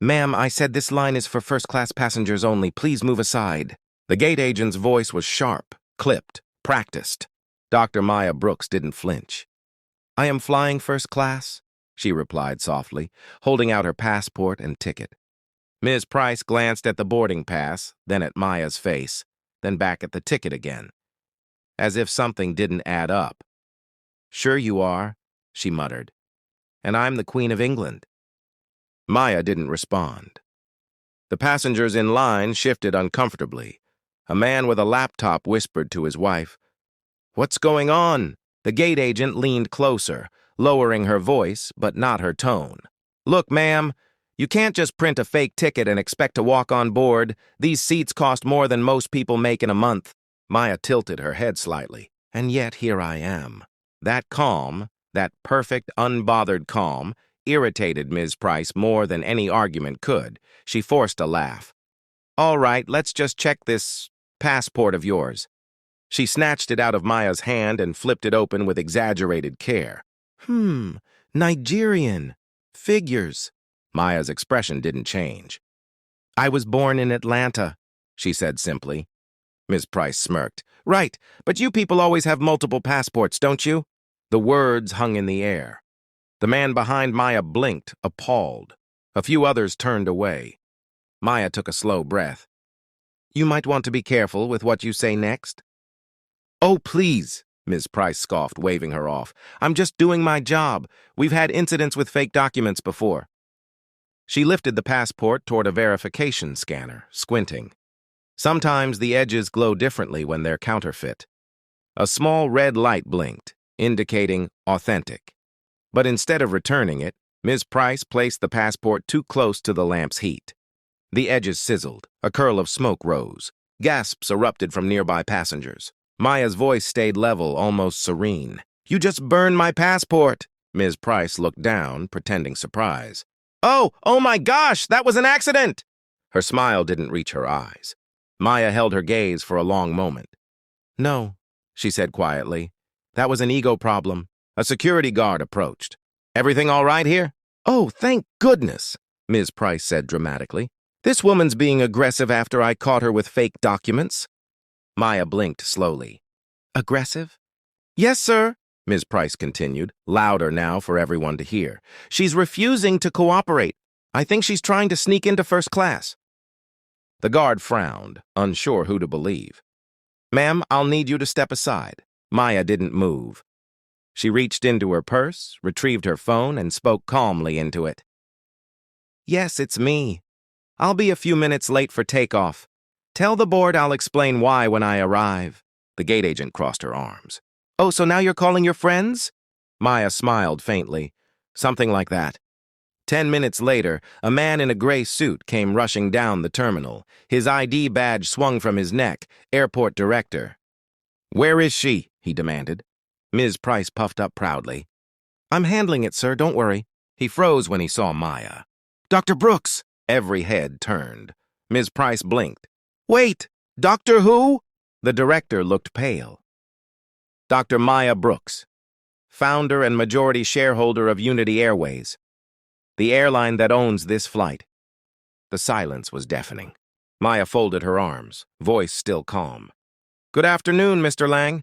Ma'am, I said this line is for first-class passengers only. Please move aside. The gate agent's voice was sharp, clipped, practiced. Dr. Maya Brooks didn't flinch. I am flying first class, she replied softly, holding out her passport and ticket. Ms. Price glanced at the boarding pass, then at Maya's face, then back at the ticket again, as if something didn't add up. Sure you are, she muttered. And I'm the Queen of England. Maya didn't respond. The passengers in line shifted uncomfortably. A man with a laptop whispered to his wife, "What's going on?" The gate agent leaned closer, lowering her voice, but not her tone. "Look, ma'am, you can't just print a fake ticket and expect to walk on board. These seats cost more than most people make in a month." Maya tilted her head slightly. And yet here I am. That calm, that perfect, unbothered calm, irritated Ms. Price more than any argument could. She forced a laugh. "All right, let's just check this passport of yours." She snatched it out of Maya's hand and flipped it open with exaggerated care. Nigerian. Figures. Maya's expression didn't change. "I was born in Atlanta," she said simply. Ms. Price smirked. "Right, but you people always have multiple passports, don't you?" The words hung in the air. The man behind Maya blinked, appalled. A few others turned away. Maya took a slow breath. "You might want to be careful with what you say next." "Oh, please," Ms. Price scoffed, waving her off. "I'm just doing my job. We've had incidents with fake documents before." She lifted the passport toward a verification scanner, squinting. Sometimes the edges glow differently when they're counterfeit. A small red light blinked, indicating authentic. But instead of returning it, Ms. Price placed the passport too close to the lamp's heat. The edges sizzled, a curl of smoke rose. Gasps erupted from nearby passengers. Maya's voice stayed level, almost serene. "You just burned my passport!" Ms. Price looked down, pretending surprise. Oh my gosh, that was an accident!" Her smile didn't reach her eyes. Maya held her gaze for a long moment. "No," she said quietly. "That was an ego problem." A security guard approached. "Everything all right here?" "Oh, thank goodness," Ms. Price said dramatically. "This woman's being aggressive after I caught her with fake documents." Maya blinked slowly. "Aggressive?" "Yes, sir," Ms. Price continued, louder now for everyone to hear. "She's refusing to cooperate. I think she's trying to sneak into first class." The guard frowned, unsure who to believe. "Ma'am, I'll need you to step aside." Maya didn't move. She reached into her purse, retrieved her phone, and spoke calmly into it. "Yes, it's me. I'll be a few minutes late for takeoff. Tell the board I'll explain why when I arrive." The gate agent crossed her arms. "Oh, so now you're calling your friends?" Maya smiled faintly. "Something like that." 10 minutes later, a man in a gray suit came rushing down the terminal. His ID badge swung from his neck. Airport director. "Where is she?" he demanded. Ms. Price puffed up proudly. "I'm handling it, sir, don't worry." He froze when he saw Maya. "Dr. Brooks!" Every head turned. Ms. Price blinked. "Wait! Doctor who?" The director looked pale. "Dr. Maya Brooks, founder and majority shareholder of Unity Airways, the airline that owns this flight." The silence was deafening. Maya folded her arms, voice still calm. "Good afternoon, Mr. Lang."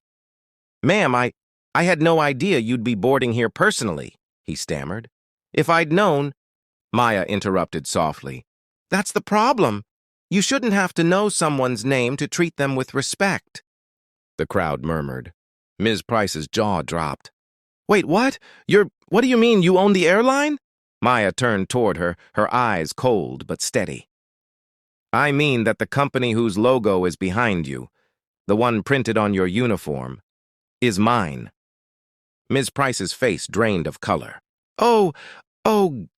"Ma'am, I had no idea you'd be boarding here personally," he stammered. "If I'd known—" Maya interrupted softly. "That's the problem. You shouldn't have to know someone's name to treat them with respect." The crowd murmured. Ms. Price's jaw dropped. "Wait, what? What do you mean, you own the airline?" Maya turned toward her, her eyes cold but steady. "I mean that the company whose logo is behind you, the one printed on your uniform, is mine." Ms. Price's face drained of color. Oh,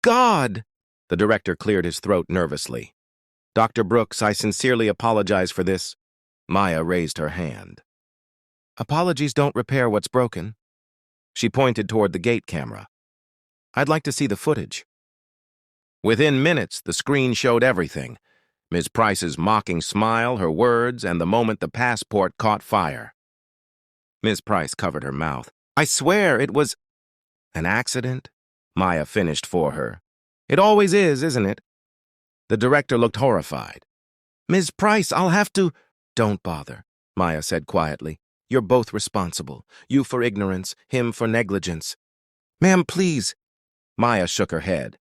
God!" The director cleared his throat nervously. "Dr. Brooks, I sincerely apologize for this." Maya raised her hand. "Apologies don't repair what's broken." She pointed toward the gate camera. "I'd like to see the footage." Within minutes, the screen showed everything. Ms. Price's mocking smile, her words, and the moment the passport caught fire. Ms. Price covered her mouth. "I swear it was—" "An accident?" Maya finished for her. "It always is, isn't it? The director looked horrified. Ms. Price, I'll have to— Don't bother, Maya said quietly. You're both responsible. You for ignorance, him for negligence. Ma'am, please. Maya shook her head.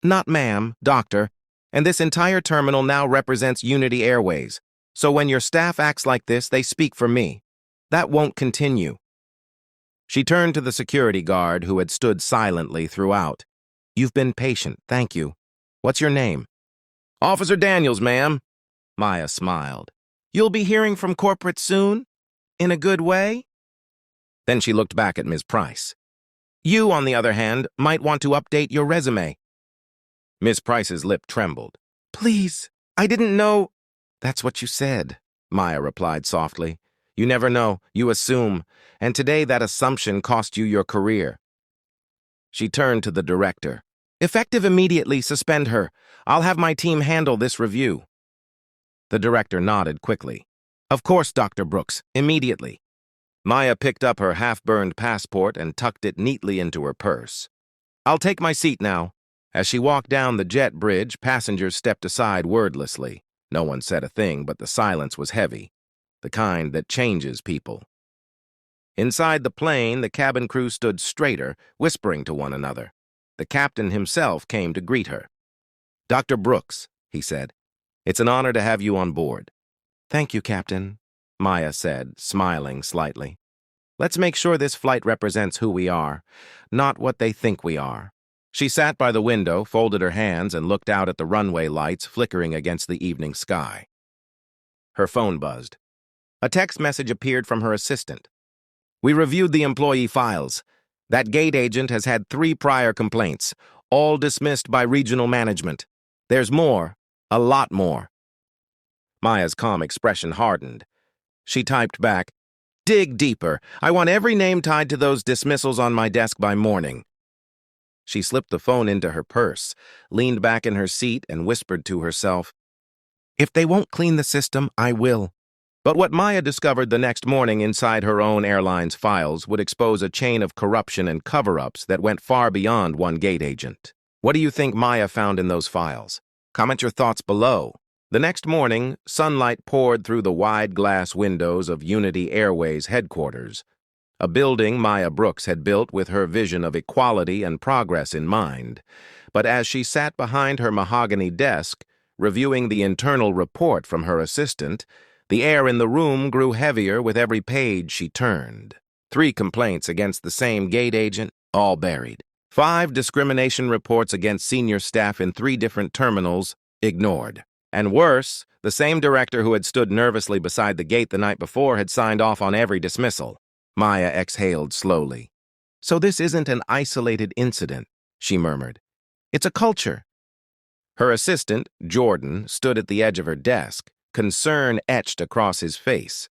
Not ma'am, doctor. And this entire terminal now represents Unity Airways. So when your staff acts like this, they speak for me. That won't continue. She turned to the security guard who had stood silently throughout. You've been patient, thank you. What's your name? Officer Daniels, ma'am. Maya smiled. You'll be hearing from corporate soon? In a good way? Then she looked back at Ms. Price. You, on the other hand, might want to update your resume. Ms. Price's lip trembled. Please, I didn't know— That's what you said, Maya replied softly. You never know, you assume, and today that assumption cost you your career. She turned to the director. Effective immediately, suspend her. I'll have my team handle this review. The director nodded quickly. Of course, Dr. Brooks, immediately. Maya picked up her half-burned passport and tucked it neatly into her purse. I'll take my seat now. As she walked down the jet bridge, passengers stepped aside wordlessly. No one said a thing, but the silence was heavy, the kind that changes people. Inside the plane, the cabin crew stood straighter, whispering to one another. The captain himself came to greet her. Dr. Brooks, he said, it's an honor to have you on board. Thank you, Captain, Maya said, smiling slightly. Let's make sure this flight represents who we are, not what they think we are. She sat by the window, folded her hands, and looked out at the runway lights flickering against the evening sky. Her phone buzzed. A text message appeared from her assistant. We reviewed the employee files. That gate agent has had 3 prior complaints, all dismissed by regional management. There's more, a lot more. Maya's calm expression hardened. She typed back, dig deeper. I want every name tied to those dismissals on my desk by morning. She slipped the phone into her purse, leaned back in her seat, and whispered to herself, if they won't clean the system, I will. But what Maya discovered the next morning inside her own airline's files would expose a chain of corruption and cover-ups that went far beyond one gate agent. What do you think Maya found in those files? Comment your thoughts below. The next morning, sunlight poured through the wide glass windows of Unity Airways headquarters, a building Maya Brooks had built with her vision of equality and progress in mind. But as she sat behind her mahogany desk, reviewing the internal report from her assistant, the air in the room grew heavier with every page she turned. 3 complaints against the same gate agent, all buried. 5 discrimination reports against senior staff in 3 different terminals, ignored. And worse, the same director who had stood nervously beside the gate the night before had signed off on every dismissal. Maya exhaled slowly. So this isn't an isolated incident, she murmured. It's a culture. Her assistant, Jordan, stood at the edge of her desk, concern etched across his face.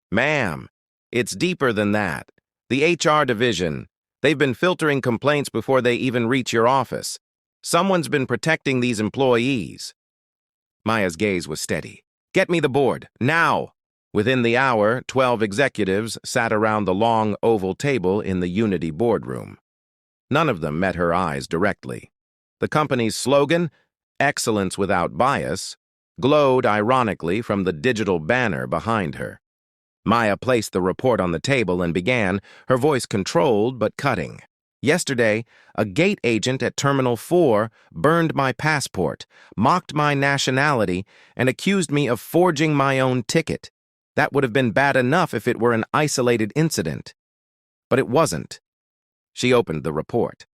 Ma'am, it's deeper than that. The HR division, they've been filtering complaints before they even reach your office. Someone's been protecting these employees. Maya's gaze was steady. Get me the board, now! Within the hour, 12 executives sat around the long oval table in the Unity boardroom. None of them met her eyes directly. The company's slogan, Excellence Without Bias, glowed ironically from the digital banner behind her. Maya placed the report on the table and began, her voice controlled but cutting. Yesterday, a gate agent at Terminal 4 burned my passport, mocked my nationality, and accused me of forging my own ticket. That would have been bad enough if it were an isolated incident. But it wasn't. She opened the report.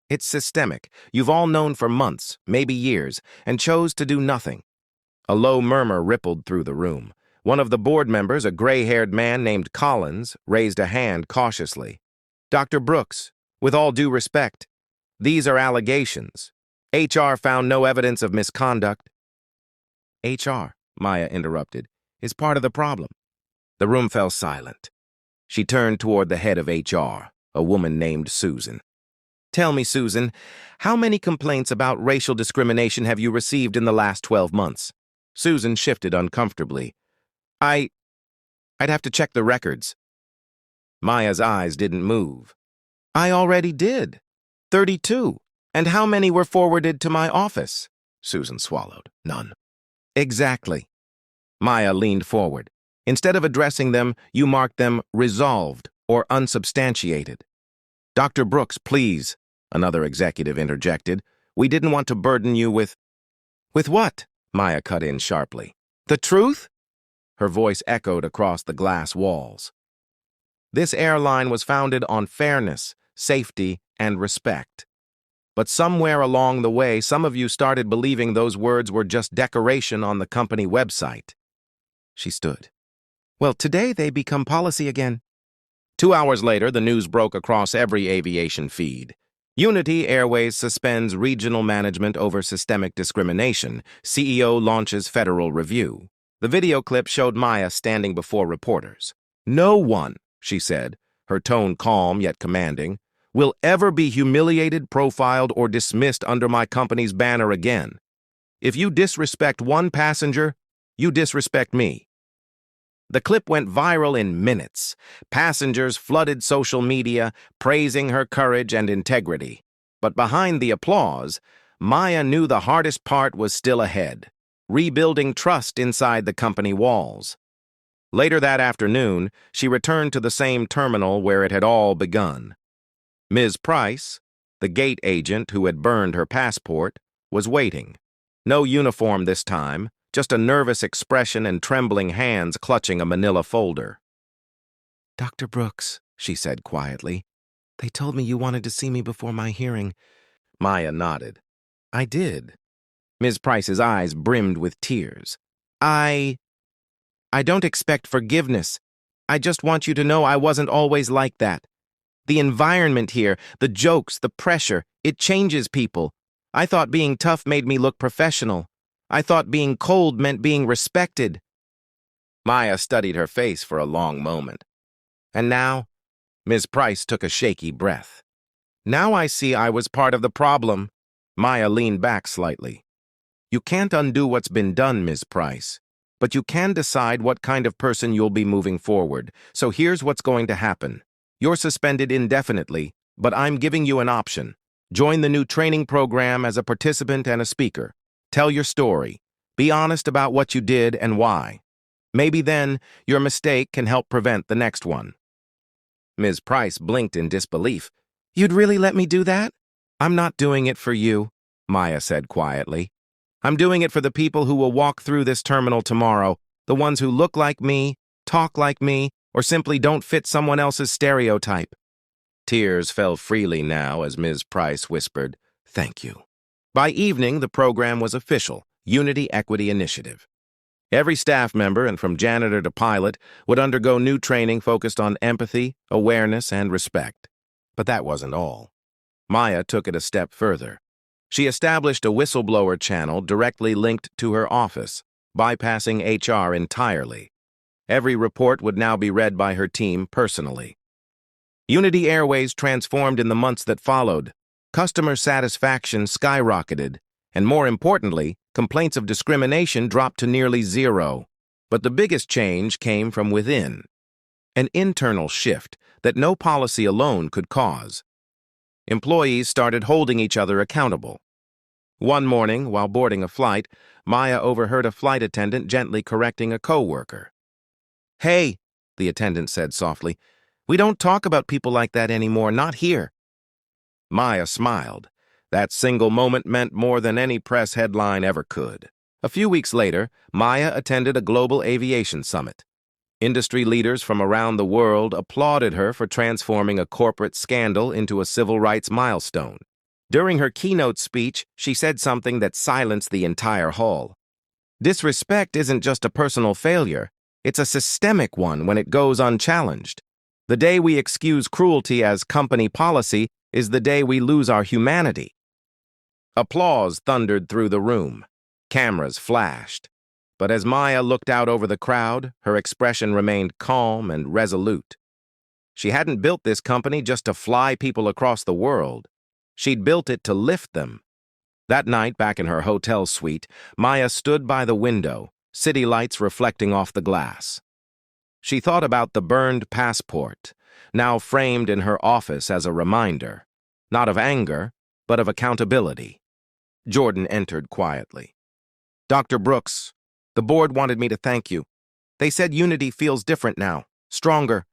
It's systemic. You've all known for months, maybe years, and chose to do nothing. A low murmur rippled through the room. One of the board members, a gray-haired man named Collins, raised a hand cautiously. Dr. Brooks, with all due respect, these are allegations. HR found no evidence of misconduct. HR, Maya interrupted, is part of the problem. The room fell silent. She turned toward the head of HR, a woman named Susan. Tell me, Susan, how many complaints about racial discrimination have you received in the last 12 months? Susan shifted uncomfortably. I'd have to check the records. Maya's eyes didn't move. I already did. 32. And how many were forwarded to my office? Susan swallowed. None. Exactly. Maya leaned forward. Instead of addressing them, you marked them resolved or unsubstantiated. Dr. Brooks, please, another executive interjected. We didn't want to burden you with... With what? Maya cut in sharply. The truth? Her voice echoed across the glass walls. This airline was founded on fairness, safety, and respect. But somewhere along the way, some of you started believing those words were just decoration on the company website. She stood. Well, today they become policy again. 2 hours later, the news broke across every aviation feed. Unity Airways suspends regional management over systemic discrimination. CEO launches federal review. The video clip showed Maya standing before reporters. No one, she said, her tone calm yet commanding, will ever be humiliated, profiled, or dismissed under my company's banner again. If you disrespect one passenger, you disrespect me. The clip went viral in minutes. Passengers flooded social media, praising her courage and integrity. But behind the applause, Maya knew the hardest part was still ahead, rebuilding trust inside the company walls. Later that afternoon, she returned to the same terminal where it had all begun. Ms. Price, the gate agent who had burned her passport, was waiting. No uniform this time, just a nervous expression and trembling hands clutching a manila folder. Dr. Brooks, she said quietly, they told me you wanted to see me before my hearing. Maya nodded. I did. Ms. Price's eyes brimmed with tears. I don't expect forgiveness. I just want you to know I wasn't always like that. The environment here, the jokes, the pressure, it changes people. I thought being tough made me look professional. I thought being cold meant being respected. Maya studied her face for a long moment. And now, Ms. Price took a shaky breath. Now I see I was part of the problem. Maya leaned back slightly. You can't undo what's been done, Ms. Price, but you can decide what kind of person you'll be moving forward. So here's what's going to happen. You're suspended indefinitely, but I'm giving you an option. Join the new training program as a participant and a speaker. Tell your story. Be honest about what you did and why. Maybe then your mistake can help prevent the next one. Ms. Price blinked in disbelief. You'd really let me do that? I'm not doing it for you, Maya said quietly. I'm doing it for the people who will walk through this terminal tomorrow, the ones who look like me, talk like me, or simply don't fit someone else's stereotype. Tears fell freely now as Ms. Price whispered, Thank you. By evening, the program was official, Unity Equity Initiative. Every staff member, and from janitor to pilot, would undergo new training focused on empathy, awareness, and respect. But that wasn't all. Maya took it a step further. She established a whistleblower channel directly linked to her office, bypassing HR entirely. Every report would now be read by her team personally. Unity Airways transformed in the months that followed. Customer satisfaction skyrocketed, and more importantly, complaints of discrimination dropped to nearly zero. But the biggest change came from within. An internal shift that no policy alone could cause. Employees started holding each other accountable. One morning, while boarding a flight, Maya overheard a flight attendant gently correcting a coworker. Hey, the attendant said softly, we don't talk about people like that anymore, not here. Maya smiled. That single moment meant more than any press headline ever could. A few weeks later, Maya attended a global aviation summit. Industry leaders from around the world applauded her for transforming a corporate scandal into a civil rights milestone. During her keynote speech, she said something that silenced the entire hall. Disrespect isn't just a personal failure, it's a systemic one when it goes unchallenged. The day we excuse cruelty as company policy is the day we lose our humanity. Applause thundered through the room. Cameras flashed. But as Maya looked out over the crowd, her expression remained calm and resolute. She hadn't built this company just to fly people across the world. She'd built it to lift them. That night, back in her hotel suite, Maya stood by the window, city lights reflecting off the glass. She thought about the burned passport, now framed in her office as a reminder, not of anger, but of accountability. Jordan entered quietly. Dr. Brooks, the board wanted me to thank you. They said unity feels different now, stronger.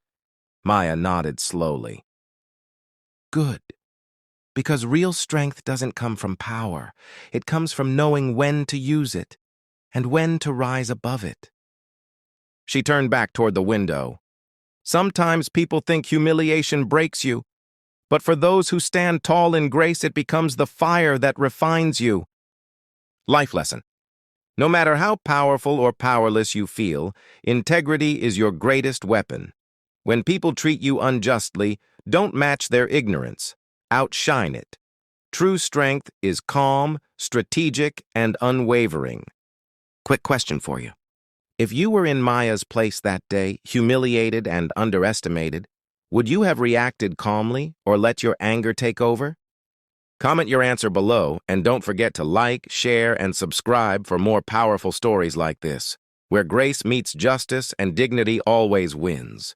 Maya nodded slowly. Good. Because real strength doesn't come from power. It comes from knowing when to use it and when to rise above it. She turned back toward the window. Sometimes people think humiliation breaks you, but for those who stand tall in grace, it becomes the fire that refines you. Life lesson. No matter how powerful or powerless you feel, integrity is your greatest weapon. When people treat you unjustly, don't match their ignorance. Outshine it. True strength is calm, strategic, and unwavering. Quick question for you. If you were in Maya's place that day, humiliated and underestimated, would you have reacted calmly or let your anger take over? Comment your answer below, and don't forget to like, share, and subscribe for more powerful stories like this, where grace meets justice and dignity always wins.